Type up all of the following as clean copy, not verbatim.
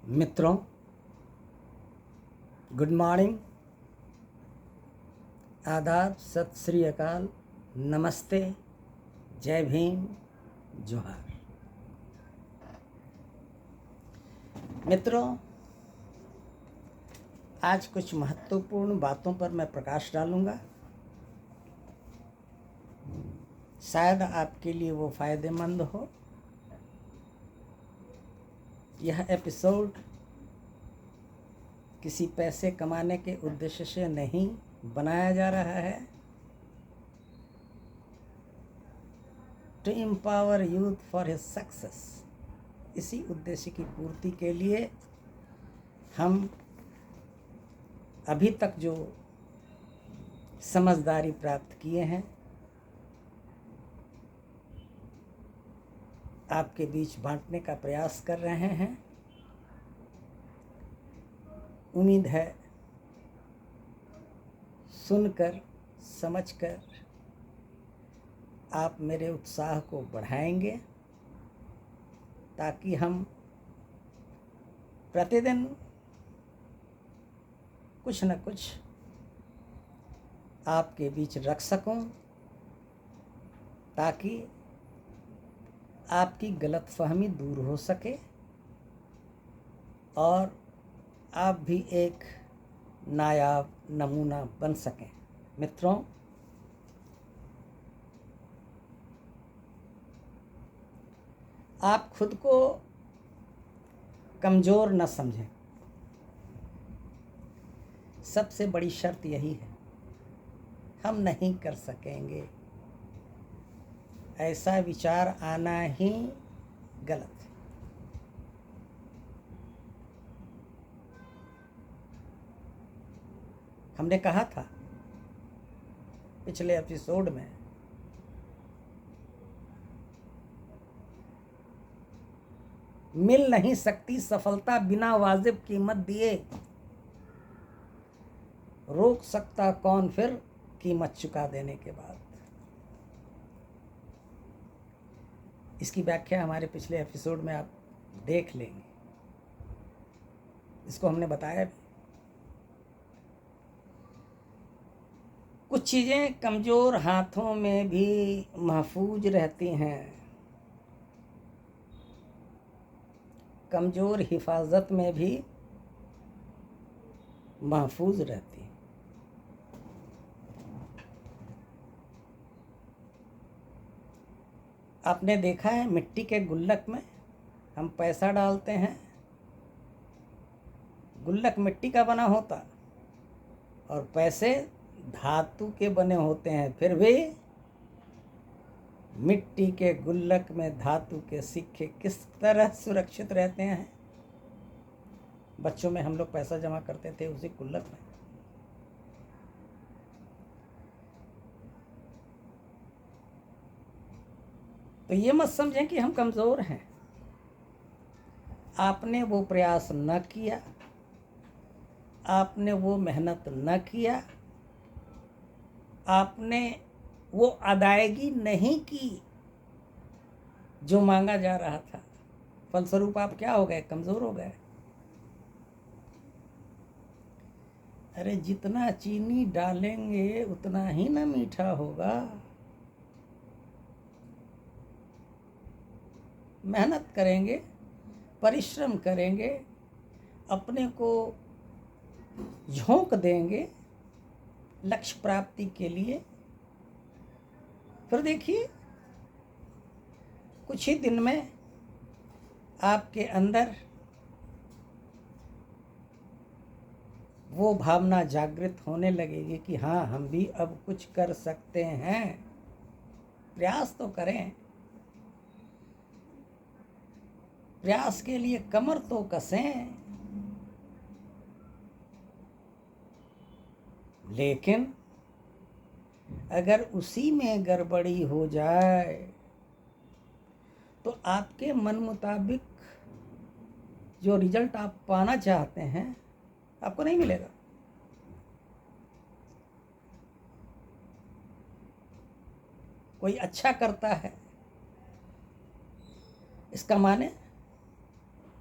मित्रों, good morning, आदाब, सत श्री अकाल, नमस्ते, जय भीम, जोहार। मित्रों, आज कुछ महत्वपूर्ण बातों पर मैं प्रकाश डालूंगा। शायद आपके लिए वो फायदेमंद हो। यह एपिसोड किसी पैसे कमाने के उद्देश्य से नहीं बनाया जा रहा है। To empower youth for his success, इसी उद्देश्य की पूर्ति के लिए हम अभी तक जो समझदारी प्राप्त किए हैं आपके बीच बांटने का प्रयास कर रहे हैं। उम्मीद है सुनकर समझकर आप मेरे उत्साह को बढ़ाएंगे, ताकि हम प्रतिदिन कुछ न कुछ आपके बीच रख सकूं, ताकि आपकी गलतफहमी दूर हो सके और आप भी एक नायाब नमूना बन सकें। मित्रों, आप खुद को कमज़ोर न समझें। सबसे बड़ी शर्त यही है, हम नहीं कर सकेंगे, ऐसा विचार आना ही गलत है। हमने कहा था पिछले एपिसोड में, मिल नहीं सकती सफलता बिना वाजिब कीमत दिए, रोक सकता कौन फिर कीमत चुका देने के बाद। इसकी व्याख्या हमारे पिछले एपिसोड में आप देख लेंगे। इसको हमने बताया भी। कुछ चीज़ें कमज़ोर हाथों में भी महफूज रहती हैं, कमज़ोर हिफाजत में भी महफूज रहती हैं। आपने देखा है, मिट्टी के गुल्लक में हम पैसा डालते हैं, गुल्लक मिट्टी का बना होता और पैसे धातु के बने होते हैं, फिर भी मिट्टी के गुल्लक में धातु के सिक्के किस तरह सुरक्षित रहते हैं। बच्चों में हम लोग पैसा जमा करते थे उसी गुल्लक में। तो ये मत समझें कि हम कमज़ोर हैं। आपने वो प्रयास न किया, आपने वो मेहनत न किया, आपने वो अदायगी नहीं की जो मांगा जा रहा था, फलस्वरूप आप क्या हो गए? कमज़ोर हो गए। अरे जितना चीनी डालेंगे उतना ही ना मीठा होगा। मेहनत करेंगे, परिश्रम करेंगे, अपने को झोंक देंगे लक्ष्य प्राप्ति के लिए, फिर देखिए कुछ ही दिन में आपके अंदर वो भावना जागृत होने लगेगी कि हाँ, हम भी अब कुछ कर सकते हैं। प्रयास तो करें, प्रयास के लिए कमर तो कसें, लेकिन अगर उसी में गड़बड़ी हो जाए तो आपके मन मुताबिक जो रिजल्ट आप पाना चाहते हैं आपको नहीं मिलेगा। कोई अच्छा करता है, इसका माने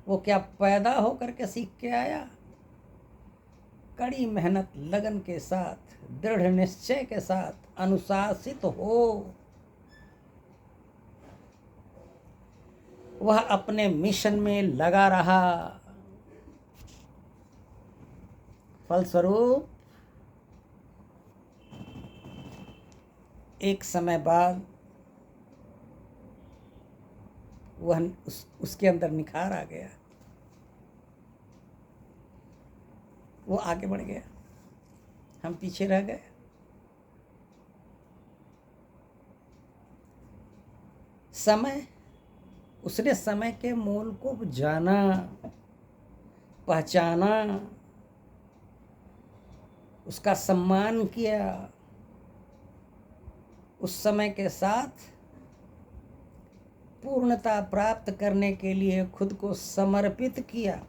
वो क्या पैदा होकर के सीख के आया? कड़ी मेहनत, लगन के साथ, दृढ़ निश्चय के साथ, अनुशासित हो वह अपने मिशन में लगा रहा। फलस्वरूप एक समय बाद वह उसके अंदर निखार आ गया, वो आगे बढ़ गया, हम पीछे रह गए। समय, उसने समय के मोल को जाना, पहचाना, उसका सम्मान किया, उस समय के साथ पूर्णता प्राप्त करने के लिए खुद को समर्पित किया,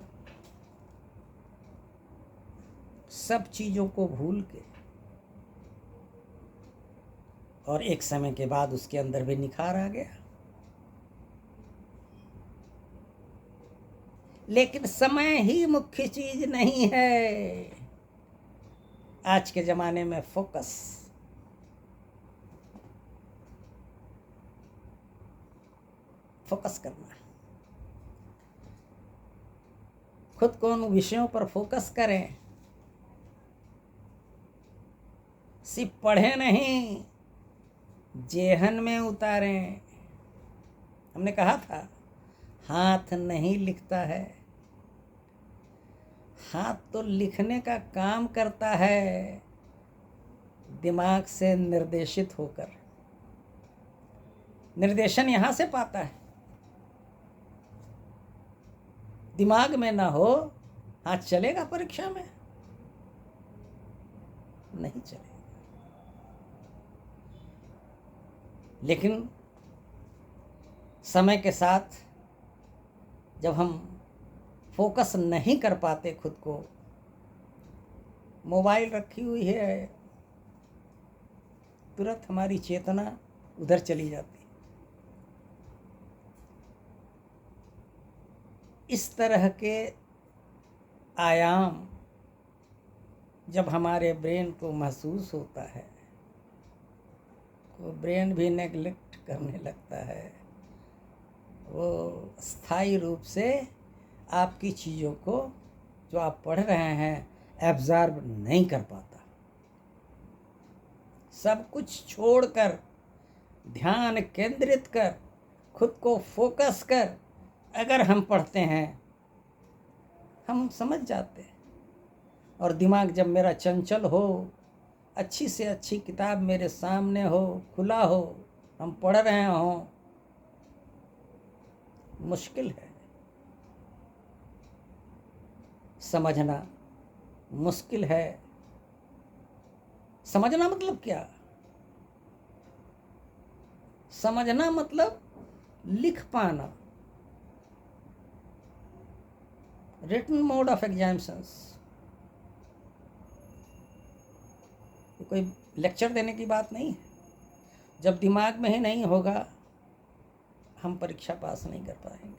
सब चीजों को भूल के। और एक समय के बाद उसके अंदर भी निखार आ गया। लेकिन समय ही मुख्य चीज नहीं है। आज के जमाने में फोकस करना, खुद को उन विषयों पर फोकस करें, सिर्फ पढ़े नहीं, जेहन में उतारें। हमने कहा था हाथ नहीं लिखता है, हाथ तो लिखने का काम करता है, दिमाग से निर्देशित होकर। निर्देशन यहां से पाता है, दिमाग में ना हो हाथ चलेगा परीक्षा में? नहीं चलेगा। लेकिन समय के साथ जब हम फोकस नहीं कर पाते खुद को, मोबाइल रखी हुई है, तुरंत हमारी चेतना उधर चली जाती। इस तरह के आयाम जब हमारे ब्रेन को महसूस होता है, तो ब्रेन भी नेग्लेक्ट करने लगता है, वो स्थायी रूप से आपकी चीज़ों को जो आप पढ़ रहे हैं एब्जॉर्ब नहीं कर पाता। सब कुछ छोड़कर, ध्यान केंद्रित कर, खुद को फोकस कर अगर हम पढ़ते हैं, हम समझ जाते हैं। और दिमाग जब मेरा चंचल हो, अच्छी से अच्छी किताब मेरे सामने हो, खुला हो, हम पढ़ रहे हों, मुश्किल है समझना, मुश्किल है समझना। मतलब क्या? समझना मतलब लिख पाना। रिटन मोड ऑफ एग्जामिनेशंस, कोई लेक्चर देने की बात नहीं है। जब दिमाग में ही नहीं होगा, हम परीक्षा पास नहीं कर पाएंगे,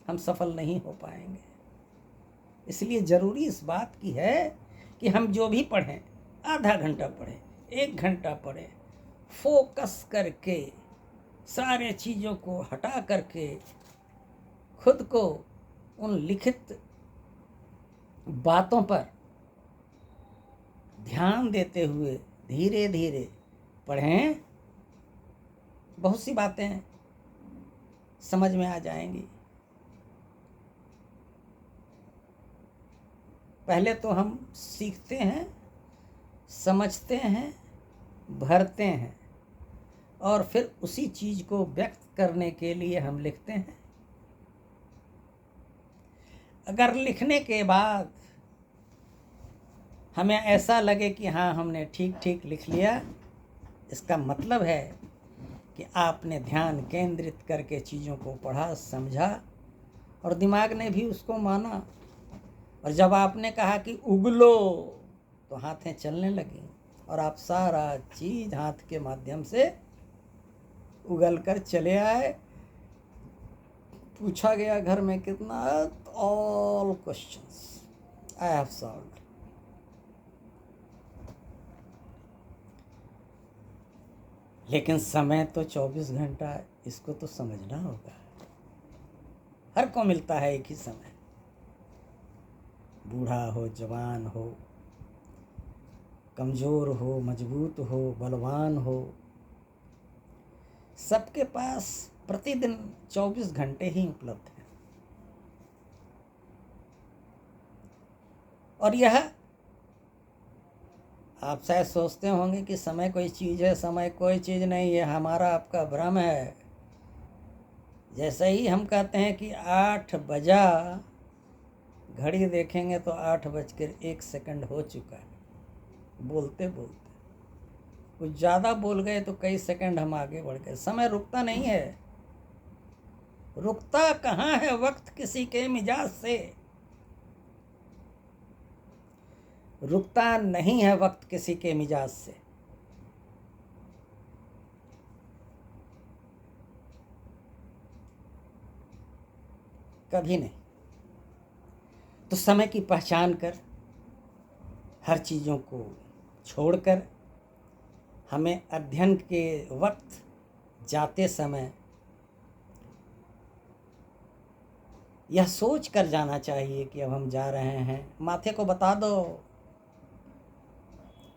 हम सफल नहीं हो पाएंगे। इसलिए ज़रूरी इस बात की है कि हम जो भी पढ़ें, आधा घंटा पढ़ें, 1 घंटा पढ़ें, फोकस करके, सारे चीज़ों को हटा करके खुद को उन लिखित बातों पर ध्यान देते हुए धीरे धीरे पढ़ें। बहुत सी बातें समझ में आ जाएंगी। पहले तो हम सीखते हैं, समझते हैं, भरते हैं, और फिर उसी चीज़ को व्यक्त करने के लिए हम लिखते हैं। अगर लिखने के बाद हमें ऐसा लगे कि हाँ हमने ठीक ठीक लिख लिया, इसका मतलब है कि आपने ध्यान केंद्रित करके चीज़ों को पढ़ा, समझा, और दिमाग ने भी उसको माना। और जब आपने कहा कि उगलो, तो हाथें चलने लगी और आप सारा चीज़ हाथ के माध्यम से उगल कर चले आए। पूछा गया घर में कितना, all questions I have solved. लेकिन समय तो 24 घंटा है, इसको तो समझना होगा। हर को मिलता है एक ही समय, बूढ़ा हो, जवान हो, कमज़ोर हो, मजबूत हो, बलवान हो, सबके पास प्रतिदिन 24 घंटे ही उपलब्ध हैं। और यह आप शायद सोचते होंगे कि समय कोई चीज़ है, समय कोई चीज़ नहीं है, हमारा आपका भ्रम है। जैसे ही हम कहते हैं कि 8 बजा, घड़ी देखेंगे तो 8:01 हो चुका है। बोलते बोलते कुछ ज़्यादा बोल गए तो कई सेकंड हम आगे बढ़ गए। समय रुकता नहीं है, रुकता कहाँ है वक्त किसी के मिजाज से। रुकता नहीं है वक्त किसी के मिजाज से। कभी नहीं। तो समय की पहचान कर, हर चीज़ों को छोड़कर, हमें अध्ययन के वक्त जाते समय यह सोच कर जाना चाहिए कि अब हम जा रहे हैं। माथे को बता दो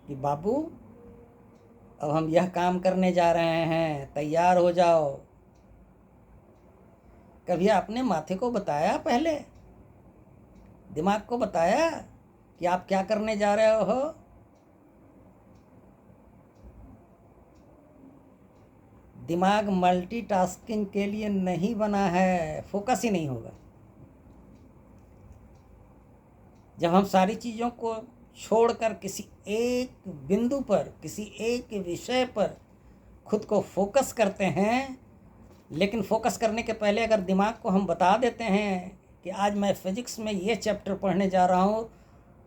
कि बाबू अब हम यह काम करने जा रहे हैं, तैयार हो जाओ। कभी आपने माथे को बताया, पहले दिमाग को बताया कि आप क्या करने जा रहे हो? दिमाग मल्टीटास्किंग के लिए नहीं बना है, फोकस ही नहीं होगा। जब हम सारी चीज़ों को छोड़कर किसी एक बिंदु पर, किसी एक विषय पर खुद को फोकस करते हैं, लेकिन फोकस करने के पहले अगर दिमाग को हम बता देते हैं कि आज मैं फिजिक्स में ये चैप्टर पढ़ने जा रहा हूँ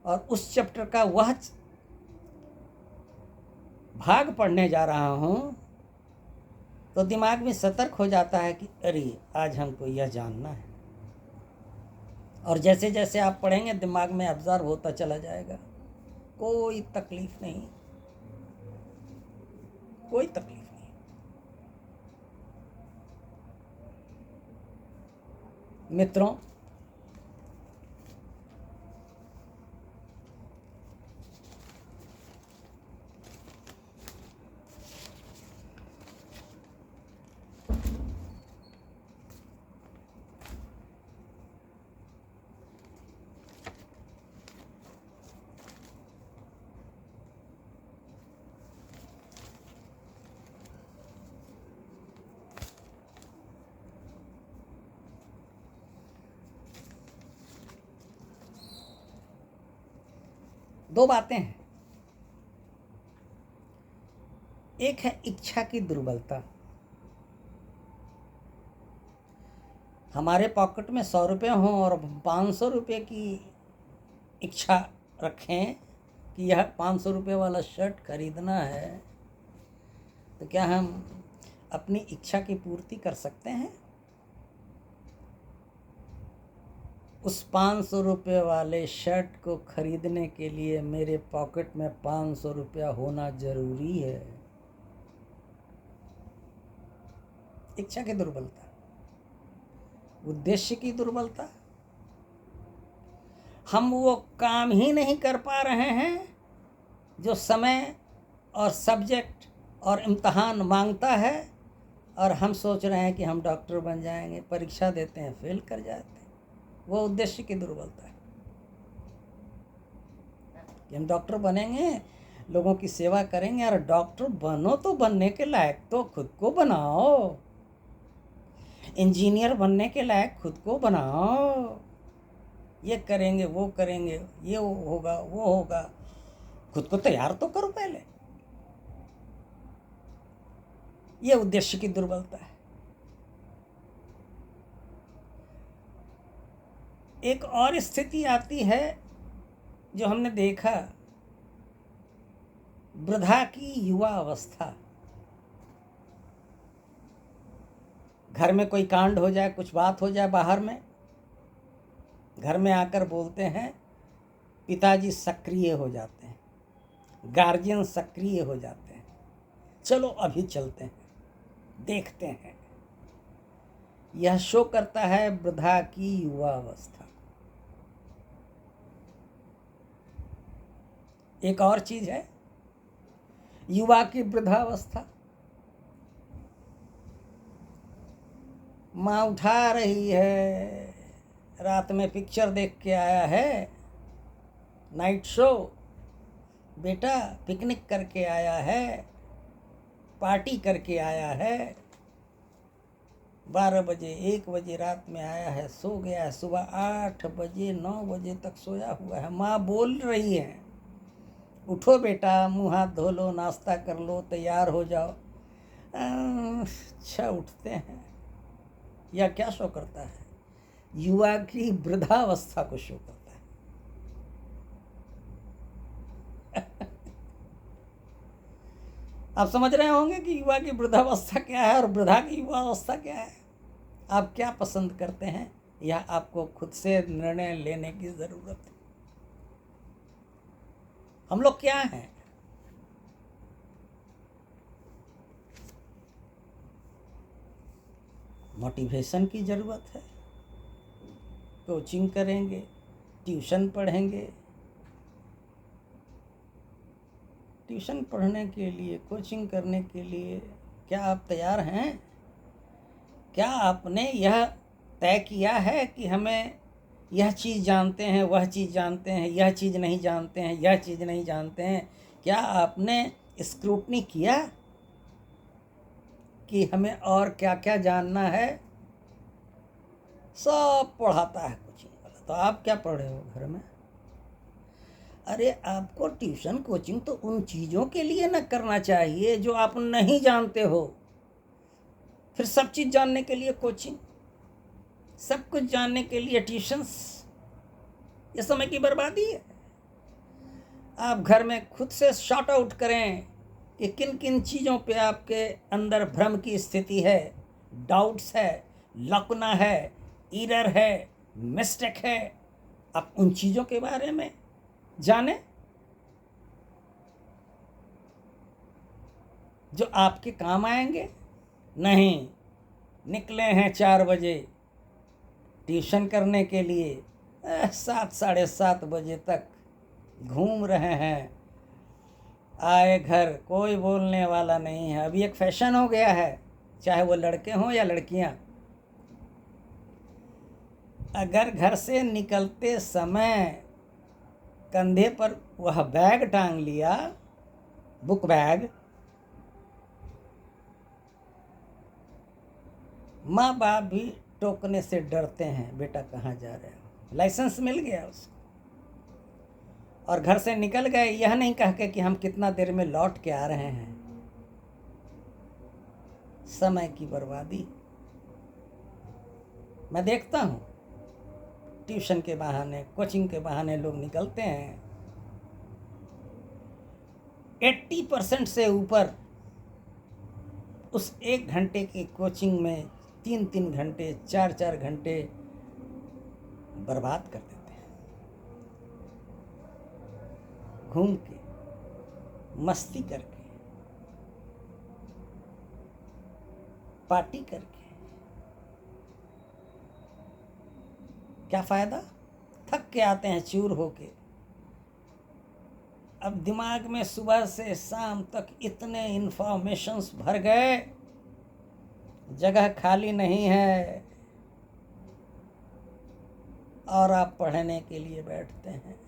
और उस चैप्टर का वह भाग पढ़ने जा रहा हूँ, तो दिमाग में सतर्क हो जाता है कि अरे आज हमको यह जानना है। और जैसे जैसे आप पढ़ेंगे दिमाग में ऑब्जर्व होता चला जाएगा। कोई तकलीफ नहीं, कोई तकलीफ नहीं। मित्रों, दो बातें हैं। एक है इच्छा की दुर्बलता। हमारे पॉकेट में 100 रुपये हों और 500 रुपये की इच्छा रखें कि यह 500 रुपये वाला शर्ट खरीदना है, तो क्या हम अपनी इच्छा की पूर्ति कर सकते हैं? उस 500 रुपये वाले शर्ट को खरीदने के लिए मेरे पॉकेट में 500 रुपया होना जरूरी है। इच्छा की दुर्बलता, उद्देश्य की दुर्बलता। हम वो काम ही नहीं कर पा रहे हैं जो समय और सब्जेक्ट और इम्तहान मांगता है, और हम सोच रहे हैं कि हम डॉक्टर बन जाएंगे। परीक्षा देते हैं, फेल कर जाते हैं। वो उद्देश्य की दुर्बलता है कि हम डॉक्टर बनेंगे, लोगों की सेवा करेंगे। और डॉक्टर बनो तो बनने के लायक तो खुद को बनाओ, इंजीनियर बनने के लायक खुद को बनाओ। ये करेंगे, वो करेंगे, ये होगा, वो होगा, खुद को तैयार तो करो पहले। ये उद्देश्य की दुर्बलता है। एक और स्थिति आती है जो हमने देखा, वृद्धा की युवा अवस्था। घर में कोई कांड हो जाए, कुछ बात हो जाए बाहर में, घर में आकर बोलते हैं, पिताजी सक्रिय हो जाते हैं, गार्जियन सक्रिय हो जाते हैं, चलो अभी चलते हैं, देखते हैं। यह शो करता है वृद्धा की युवा अवस्था। एक और चीज है युवा की वृद्धावस्था। माँ उठा रही है, रात में पिक्चर देख के आया है, नाइट शो, बेटा पिकनिक करके आया है, पार्टी करके आया है, 12 बजे 1 बजे रात में आया है, सो गया है, सुबह 8 बजे 9 बजे तक सोया हुआ है। माँ बोल रही है, उठो बेटा, मुँह हाथ धो लो, नाश्ता कर लो, तैयार हो जाओ। अच्छा, उठते हैं। यह क्या शो करता है? युवा की वृद्धावस्था को शो करता है। आप समझ रहे होंगे कि युवा की वृद्धावस्था क्या है और वृद्धा की युवावस्था क्या है। आप क्या पसंद करते हैं, यह आपको खुद से निर्णय लेने की जरूरत है। हम लोग क्या हैं? मोटिवेशन की जरूरत है, कोचिंग करेंगे, ट्यूशन पढ़ेंगे। ट्यूशन पढ़ने के लिए, कोचिंग करने के लिए क्या आप तैयार हैं? क्या आपने यह तय किया है कि हमें यह चीज़ जानते हैं, वह चीज़ जानते हैं, यह चीज़ नहीं जानते हैं, यह चीज़ नहीं जानते हैं? क्या आपने स्क्रूटनी किया कि हमें और क्या क्या जानना है? सब पढ़ाता है कोचिंग वाला, तो आप क्या पढ़ रहे हो घर में? अरे आपको ट्यूशन कोचिंग तो उन चीज़ों के लिए न करना चाहिए जो आप नहीं जानते हो। फिर सब चीज़ जानने के लिए कोचिंग, सब कुछ जानने के लिए ट्यूशन्स, ये समय की बर्बादी है। आप घर में खुद से शॉर्ट आउट करें कि किन किन चीज़ों पे आपके अंदर भ्रम की स्थिति है, डाउट्स है, लकुना है, एरर है, मिस्टेक है। आप उन चीज़ों के बारे में जाने जो आपके काम आएंगे। नहीं, निकले हैं 4 बजे ट्यूशन करने के लिए, 7 साढ़े 7 बजे तक घूम रहे हैं, आए घर कोई बोलने वाला नहीं है। अभी एक फैशन हो गया है, चाहे वो लड़के हों या लड़कियां, अगर घर से निकलते समय कंधे पर वह बैग टांग लिया, बुक बैग, माँ बाप भी टोकने से डरते हैं, बेटा कहाँ जा रहे हो। लाइसेंस मिल गया उसको और घर से निकल गए, यह नहीं कह के कि हम कितना देर में लौट के आ रहे हैं। समय की बर्बादी। मैं देखता हूँ ट्यूशन के बहाने, कोचिंग के बहाने लोग निकलते हैं, 80% से ऊपर उस 1 घंटे की कोचिंग में 3-3 घंटे, 4-4 घंटे बर्बाद कर देते हैं। घूम के, मस्ती करके, पार्टी करके, क्या फायदा? थक के आते हैं चूर होके। अब दिमाग में सुबह से शाम तक इतने इंफॉर्मेशंस भर गए, जगह खाली नहीं है और आप पढ़ने के लिए बैठते हैं।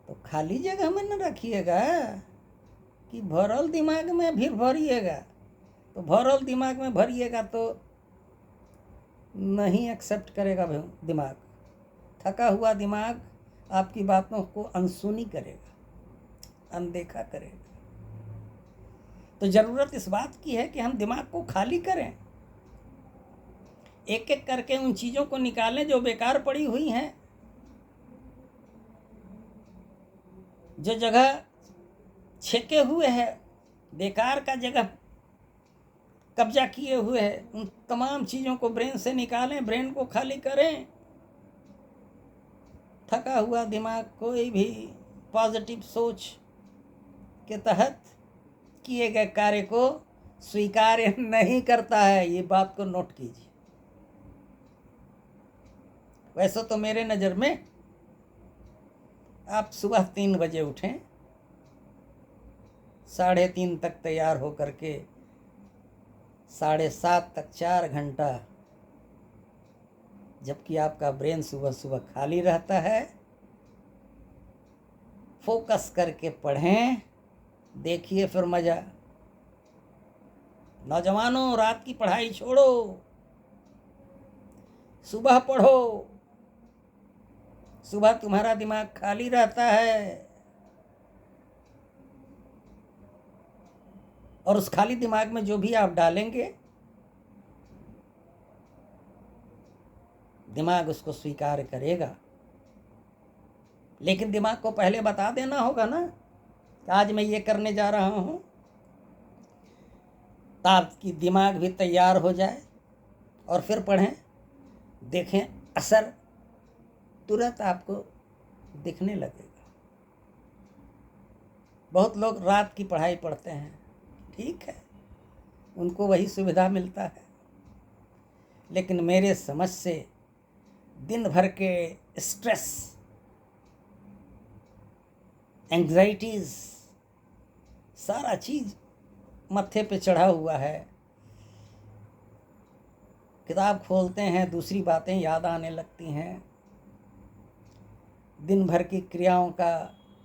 तो खाली जगह में न रखिएगा कि भरल दिमाग में भी भरिएगा। तो भरल दिमाग में भरिएगा तो नहीं एक्सेप्ट करेगा दिमाग। थका हुआ दिमाग आपकी बातों को अनसुनी करेगा, अनदेखा करेगा। तो ज़रूरत इस बात की है कि हम दिमाग को खाली करें, एक एक करके उन चीज़ों को निकालें जो बेकार पड़ी हुई हैं, जो जगह छेके हुए है, बेकार का जगह कब्जा किए हुए है, उन तमाम चीज़ों को ब्रेन से निकालें, ब्रेन को खाली करें। थका हुआ दिमाग कोई भी पॉजिटिव सोच के तहत किए गए कार्य को स्वीकार्य नहीं करता है। ये बात को नोट कीजिए। वैसे तो मेरे नज़र में आप सुबह 3 बजे उठें, 3:30 तक तैयार हो करके 7:30 तक 4 घंटा, जबकि आपका ब्रेन सुबह सुबह खाली रहता है, फोकस करके पढ़ें, देखिए फिर मज़ा। नौजवानों, रात की पढ़ाई छोड़ो, सुबह पढ़ो। सुबह तुम्हारा दिमाग खाली रहता है और उस खाली दिमाग में जो भी आप डालेंगे, दिमाग उसको स्वीकार करेगा। लेकिन दिमाग को पहले बता देना होगा ना कि आज मैं ये करने जा रहा हूँ, ताकि दिमाग भी तैयार हो जाए और फिर पढ़ें। देखें, असर तुरंत आपको दिखने लगेगा। बहुत लोग रात की पढ़ाई पढ़ते हैं, ठीक है, उनको वही सुविधा मिलता है, लेकिन मेरे समझ से दिन भर के स्ट्रेस, एंग्जाइटीज़, सारा चीज़ मत्थे पे चढ़ा हुआ है। किताब खोलते हैं, दूसरी बातें याद आने लगती हैं। दिन भर की क्रियाओं का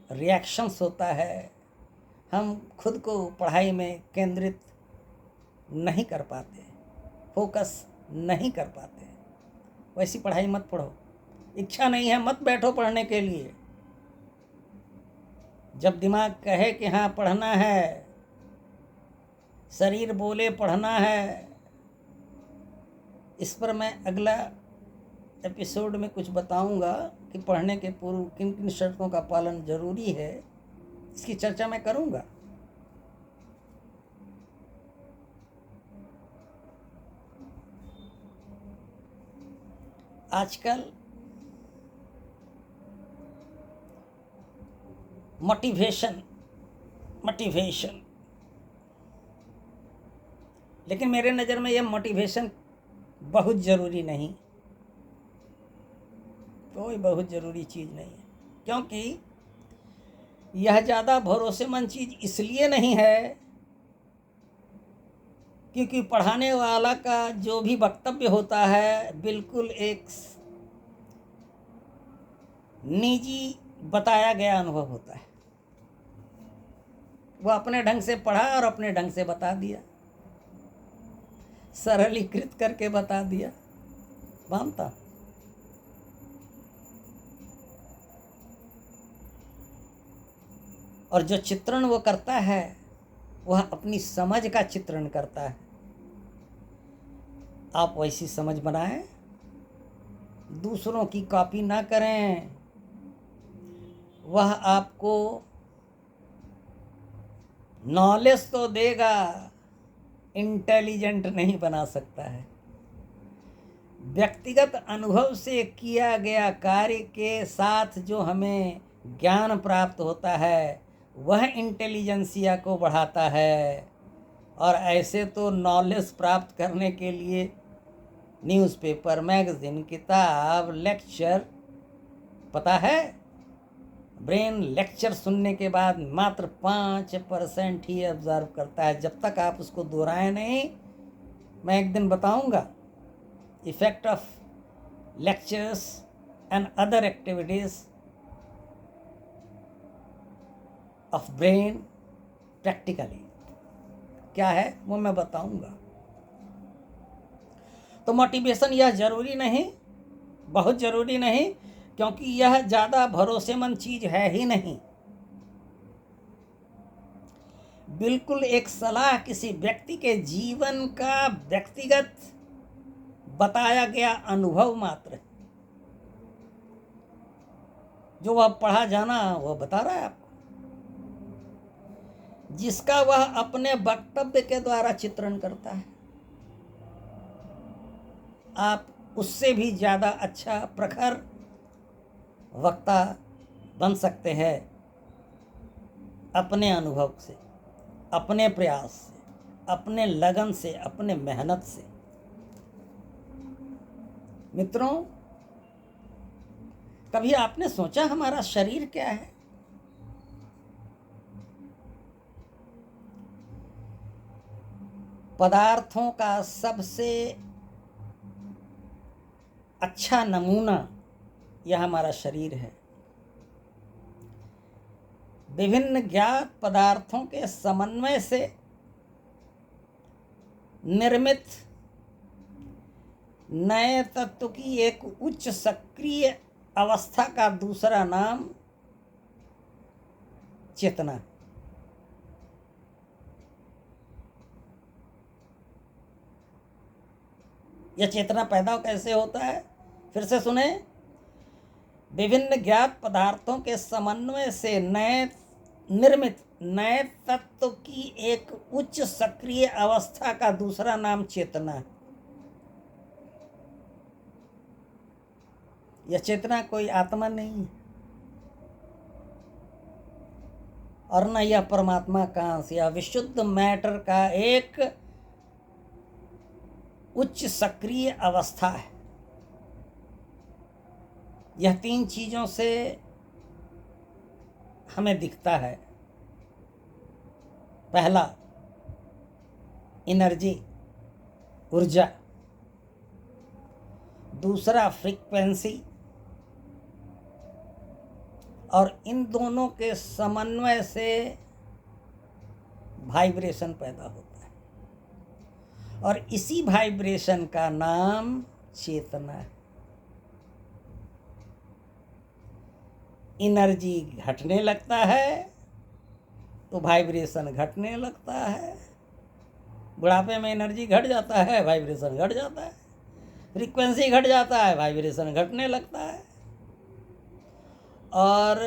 रिएक्शंस होता है। हम खुद को पढ़ाई में केंद्रित नहीं कर पाते, फोकस नहीं कर पाते। वैसी पढ़ाई मत पढ़ो। इच्छा नहीं है, मत बैठो पढ़ने के लिए। जब दिमाग कहे कि हाँ पढ़ना है, शरीर बोले पढ़ना है, इस पर मैं अगला एपिसोड में कुछ बताऊंगा कि पढ़ने के पूर्व किन किन शर्तों का पालन जरूरी है। इसकी चर्चा मैं करूंगा। आजकल मोटिवेशन, लेकिन मेरे नज़र में यह मोटिवेशन बहुत ज़रूरी नहीं, कोई बहुत ज़रूरी चीज़ नहीं है। क्योंकि यह ज़्यादा भरोसेमंद चीज़ इसलिए नहीं है क्योंकि पढ़ाने वाला का जो भी वक्तव्य होता है बिल्कुल एक निजी बताया गया अनुभव होता है। वो अपने ढंग से पढ़ा और अपने ढंग से बता दिया, सरलीकृत करके बता दिया। मानता हूं। और जो चित्रण वो करता है वह अपनी समझ का चित्रण करता है। आप वैसी समझ बनाएं, दूसरों की कॉपी ना करें। वह आपको नॉलेज तो देगा, इंटेलिजेंट नहीं बना सकता है। व्यक्तिगत अनुभव से किया गया कार्य के साथ जो हमें ज्ञान प्राप्त होता है वह इंटेलिजेंसिया को बढ़ाता है। और ऐसे तो नॉलेज प्राप्त करने के लिए न्यूज़पेपर, मैगज़ीन, किताब, लेक्चर, पता है ब्रेन लेक्चर सुनने के बाद मात्र 5% ही ऑब्जर्व करता है। जब तक आप उसको दोहराएं नहीं, मैं एक दिन बताऊंगा effect of lectures and other activities of brain practically क्या है वो मैं बताऊंगा। तो मोटिवेशन यह ज़रूरी नहीं, बहुत ज़रूरी नहीं, क्योंकि यह ज़्यादा भरोसेमंद चीज़ है ही नहीं। बिल्कुल एक सलाह किसी व्यक्ति के जीवन का व्यक्तिगत बताया गया अनुभव मात्र, जो वह पढ़ा जाना वह बता रहा है आपको, जिसका वह अपने वक्तव्य के द्वारा चित्रण करता है। आप उससे भी ज़्यादा अच्छा प्रखर वक्ता बन सकते हैं अपने अनुभव से, अपने प्रयास से, अपने लगन से, अपने मेहनत से। मित्रों, कभी आपने सोचा हमारा शरीर क्या है? पदार्थों का सबसे अच्छा नमूना यह हमारा शरीर है। विभिन्न ज्ञात पदार्थों के समन्वय से निर्मित नए तत्व की एक उच्च सक्रिय अवस्था का दूसरा नाम चेतना। यह चेतना पैदा कैसे होता है? फिर से सुने। विभिन्न ज्ञात पदार्थों के समन्वय से निर्मित नए तत्व की एक उच्च सक्रिय अवस्था का दूसरा नाम चेतना। यह चेतना कोई आत्मा नहीं है और न यह परमात्मा का अंश। यह विशुद्ध मैटर का एक उच्च सक्रिय अवस्था है। यह तीन चीजों से हमें दिखता है। पहला, एनर्जी, ऊर्जा। दूसरा, फ्रीक्वेंसी। और इन दोनों के समन्वय से वाइब्रेशन पैदा होता है और इसी वाइब्रेशन का नाम चेतना है। एनर्जी घटने लगता है तो वाइब्रेशन घटने लगता है। बुढ़ापे में एनर्जी घट जाता है, वाइब्रेशन घट जाता है। फ्रीक्वेंसी घट जाता है, वाइब्रेशन घटने लगता है। और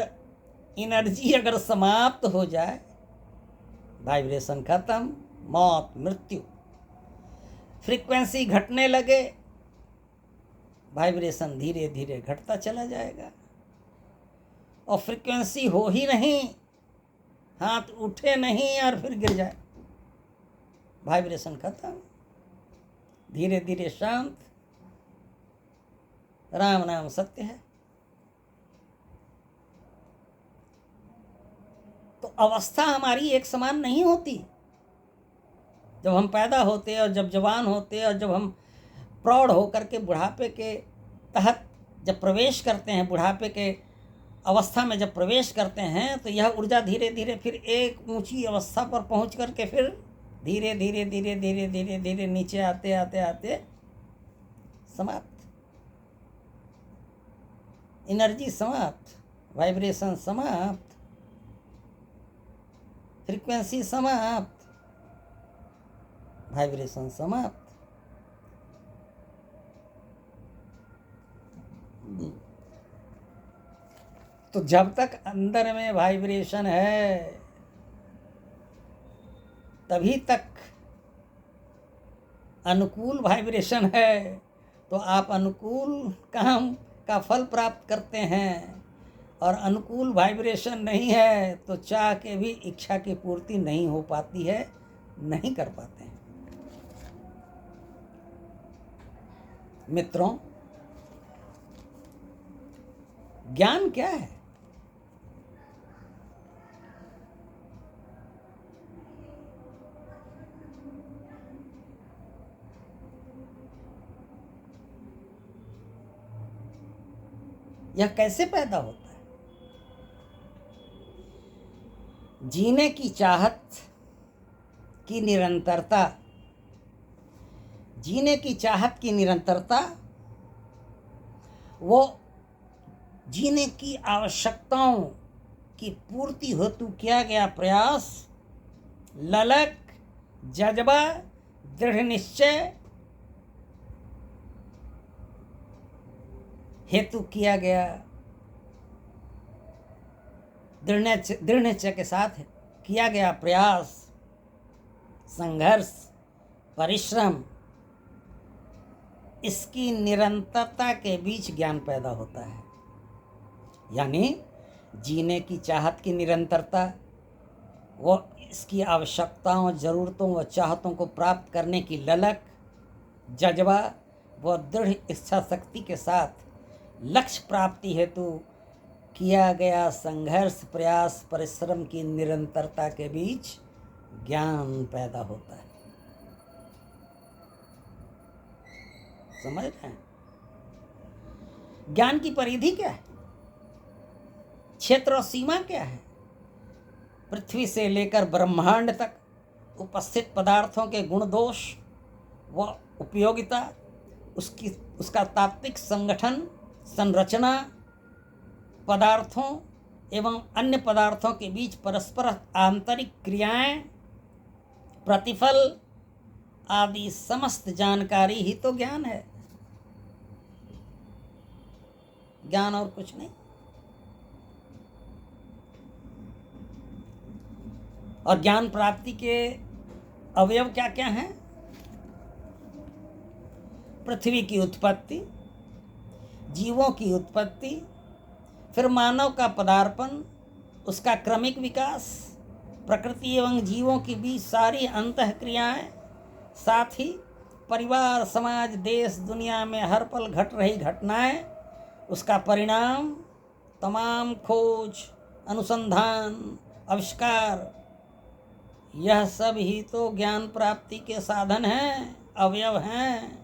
एनर्जी अगर समाप्त हो जाए, वाइब्रेशन खत्म, मौत, मृत्यु। फ्रीक्वेंसी घटने लगे, वाइब्रेशन धीरे धीरे घटता चला जाएगा। और फ्रीक्वेंसी हो ही नहीं, हाथ उठे नहीं और फिर गिर जाए, वाइब्रेशन खत्म, धीरे धीरे शांत। राम नाम सत्य है। तो अवस्था हमारी एक समान नहीं होती। जब हम पैदा होते और जब जवान होते और जब हम प्रौढ़ होकर के बुढ़ापे के तहत जब प्रवेश करते हैं, बुढ़ापे के अवस्था में जब प्रवेश करते हैं, तो यह ऊर्जा धीरे धीरे फिर एक ऊंची अवस्था पर पहुंच करके फिर धीरे धीरे धीरे धीरे धीरे धीरे नीचे आते आते आते समाप्त। एनर्जी समाप्त, वाइब्रेशन समाप्त, फ्रीक्वेंसी समाप्त, वाइब्रेशन समाप्त। तो जब तक अंदर में वाइब्रेशन है तभी तक अनुकूल वाइब्रेशन है, तो आप अनुकूल काम का फल प्राप्त करते हैं। और अनुकूल वाइब्रेशन नहीं है तो चाह के भी इच्छा की पूर्ति नहीं हो पाती है, नहीं कर पाते हैं। मित्रों, ज्ञान क्या है? यह कैसे पैदा होता है? जीने की चाहत की निरंतरता, जीने की चाहत की निरंतरता, वो जीने की आवश्यकताओं की पूर्ति हेतु किया गया प्रयास, ललक, जज्बा, दृढ़ निश्चय हेतु किया गया, दृढ़ निश्चय के साथ किया गया प्रयास, संघर्ष, परिश्रम, इसकी निरंतरता के बीच ज्ञान पैदा होता है। यानी जीने की चाहत की निरंतरता, वो इसकी आवश्यकताओं, ज़रूरतों व चाहतों को प्राप्त करने की ललक, जज्बा व दृढ़ इच्छा शक्ति के साथ लक्ष्य प्राप्ति हेतु किया गया संघर्ष, प्रयास, परिश्रम की निरंतरता के बीच ज्ञान पैदा होता है। समझ रहे हैं? ज्ञान की परिधि क्या है, क्षेत्र और सीमा क्या है? पृथ्वी से लेकर ब्रह्मांड तक उपस्थित पदार्थों के गुण दोष व उपयोगिता, उसका तात्विक संगठन, संरचना, पदार्थों एवं अन्य पदार्थों के बीच परस्पर आंतरिक क्रियाएं, प्रतिफल आदि समस्त जानकारी ही तो ज्ञान है। ज्ञान और कुछ नहीं। और ज्ञान प्राप्ति के अवयव क्या क्या हैं? पृथ्वी की उत्पत्ति, जीवों की उत्पत्ति, फिर मानव का पदार्पण, उसका क्रमिक विकास, प्रकृति एवं जीवों के बीच सारी अंतः क्रियाएं, साथ ही परिवार, समाज, देश, दुनिया में हर पल घट रही घटनाएं, उसका परिणाम, तमाम खोज, अनुसंधान, आविष्कार, यह सब ही तो ज्ञान प्राप्ति के साधन हैं, अवयव हैं।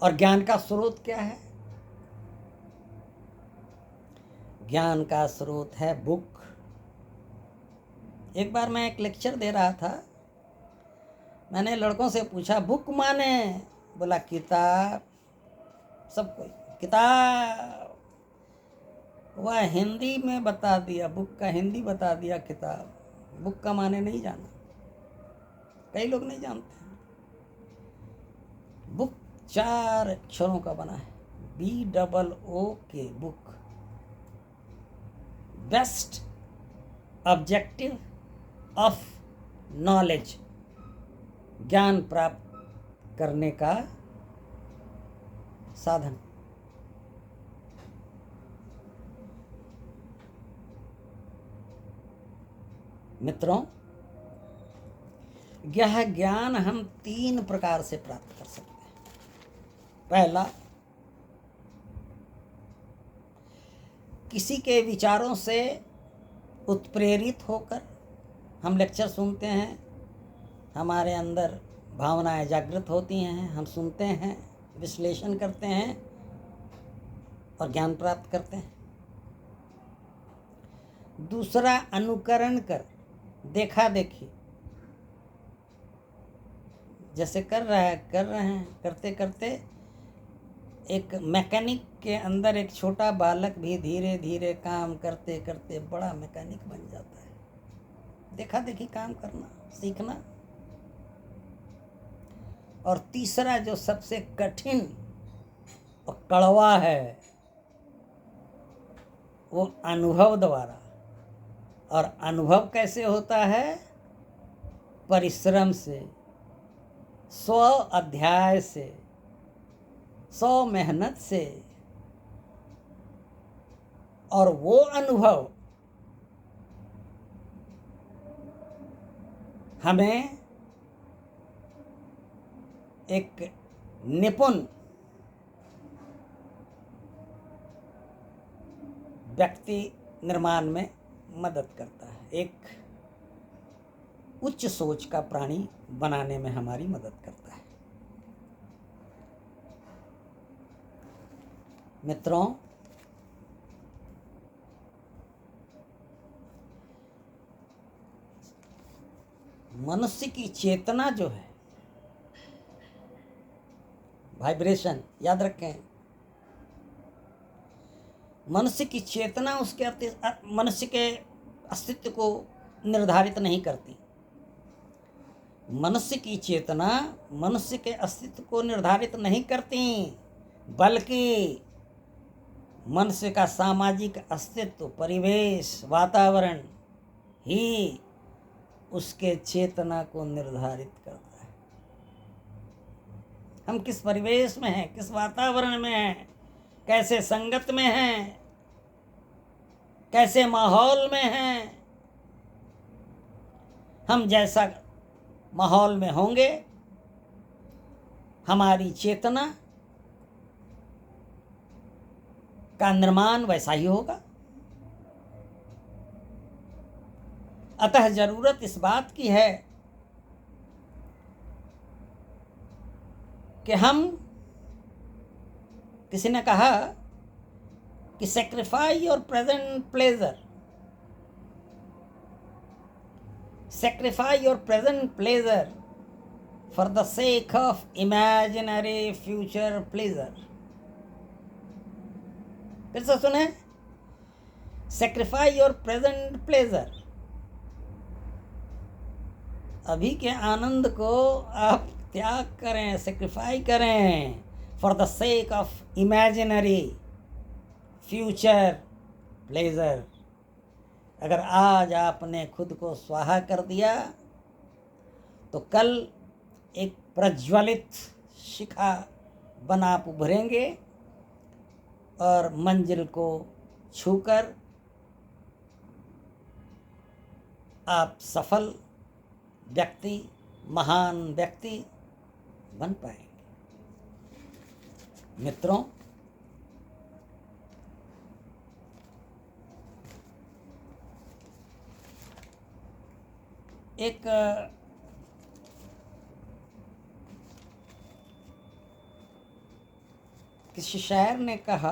और ज्ञान का स्रोत क्या है? ज्ञान का स्रोत है बुक। एक बार मैं एक लेक्चर दे रहा था, मैंने लड़कों से पूछा बुक माने? बोला किताब। सब कोई किताब। वह हिंदी में बता दिया, बुक का हिंदी बता दिया किताब। बुक का माने नहीं जाना, कई लोग नहीं जानते हैं। बुक 4 अक्षरों का बना है, BOOK, book. Best objective of knowledge, ज्ञान प्राप्त करने का साधन। मित्रों, यह ज्ञान हम 3 प्रकार से प्राप्त कर सकते हैं। पहला, किसी के विचारों से उत्प्रेरित होकर हम लेक्चर सुनते हैं, हमारे अंदर भावनाएं जागृत होती हैं, हम सुनते हैं, विश्लेषण करते हैं और ज्ञान प्राप्त करते हैं। दूसरा, अनुकरण कर, देखा देखी, जैसे कर रहे हैं, करते करते एक मैकेनिक के अंदर एक छोटा बालक भी धीरे धीरे काम करते करते बड़ा मैकेनिक बन जाता है। देखा देखी काम करना, सीखना। और तीसरा, जो सबसे कठिन और कड़वा है, वो अनुभव द्वारा। और अनुभव कैसे होता है? परिश्रम से, 100 अध्याय से, 100 मेहनत से। और वो अनुभव हमें एक निपुण व्यक्ति निर्माण में मदद करता है, एक उच्च सोच का प्राणी बनाने में हमारी मदद करता है। मित्रों, मनुष्य की चेतना जो है, वाइब्रेशन, याद रखें, मनुष्य की चेतना मनुष्य के अस्तित्व को निर्धारित नहीं करती। मनुष्य की चेतना मनुष्य के अस्तित्व को निर्धारित नहीं करती, बल्कि मनुष्य का सामाजिक अस्तित्व, परिवेश, वातावरण ही उसके चेतना को निर्धारित करता है। हम किस परिवेश में हैं, किस वातावरण में हैं, कैसे संगत में हैं, कैसे माहौल में हैं। हम जैसा माहौल में होंगे, हमारी चेतना का निर्माण वैसा ही होगा। अतः जरूरत इस बात की है कि हम, किसी ने कहा कि sacrifice your present pleasure, sacrifice your present pleasure for the sake of imaginary future pleasure। फिर से सुने, sacrifice your present pleasure, अभी के आनंद को आप त्याग करें, सेक्रीफाई करें for the sake of imaginary future pleasure. अगर आज आपने खुद को स्वाहा कर दिया तो कल एक प्रज्वलित शिखा बन आप उभरेंगे और मंजिल को छूकर आप सफल व्यक्ति, महान व्यक्ति बन पाएंगे। मित्रों, एक किसी शायर ने कहा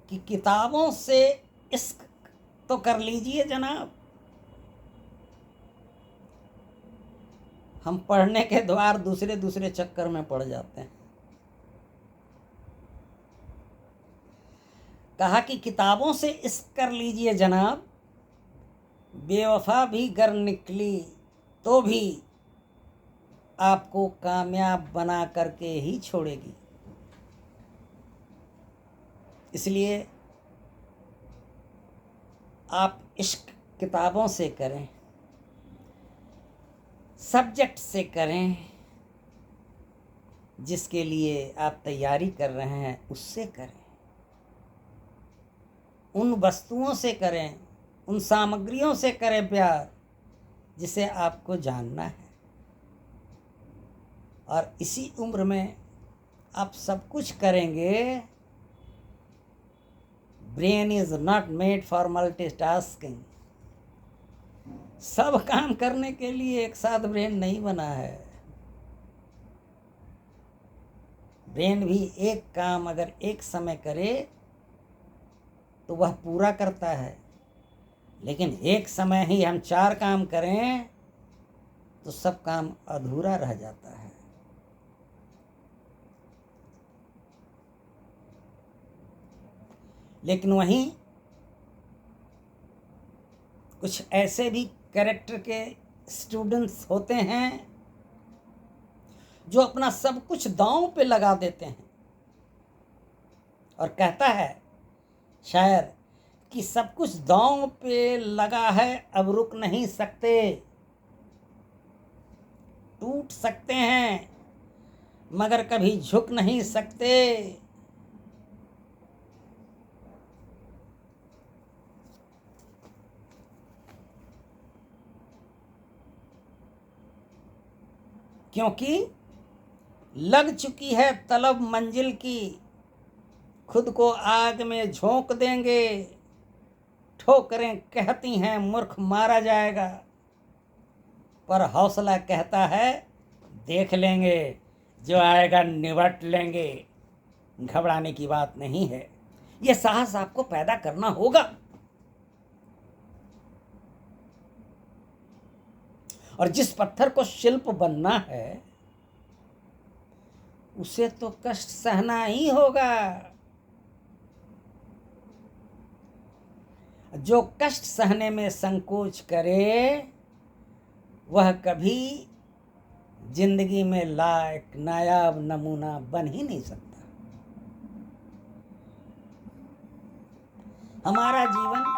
कि किताबों से इश्क तो कर लीजिए जनाब, हम पढ़ने के द्वार दूसरे दूसरे चक्कर में पड़ जाते हैं। कहा कि किताबों से इश्क कर लीजिए जनाब, बेवफा भी गर निकली तो भी आपको कामयाब बना करके ही छोड़ेगी। इसलिए आप इश्क किताबों से करें, सब्जेक्ट से करें, जिसके लिए आप तैयारी कर रहे हैं उससे करें, उन वस्तुओं से करें, उन सामग्रियों से करें प्यार जिसे आपको जानना है। और इसी उम्र में आप सब कुछ करेंगे। Brain is not made for multitasking. सब काम करने के लिए एक साथ ब्रेन नहीं बना है। ब्रेन भी एक काम अगर एक समय करे तो वह पूरा करता है, लेकिन एक समय ही हम 4 काम करें तो सब काम अधूरा रह जाता है। लेकिन वहीं कुछ ऐसे भी कैरेक्टर के स्टूडेंट्स होते हैं जो अपना सब कुछ दांव पे लगा देते हैं और कहता है शायर कि सब कुछ दांव पे लगा है, अब रुक नहीं सकते, टूट सकते हैं मगर कभी झुक नहीं सकते। क्योंकि लग चुकी है तलब मंजिल की, खुद को आग में झोंक देंगे, ठोकरें कहती हैं मूर्ख मारा जाएगा, पर हौसला कहता है देख लेंगे, जो आएगा निपट लेंगे, घबराने की बात नहीं है। यह साहस आपको पैदा करना होगा। और जिस पत्थर को शिल्प बनना है उसे तो कष्ट सहना ही होगा। जो कष्ट सहने में संकोच करे वह कभी जिंदगी में लायक नायाब नमूना बन ही नहीं सकता। हमारा जीवन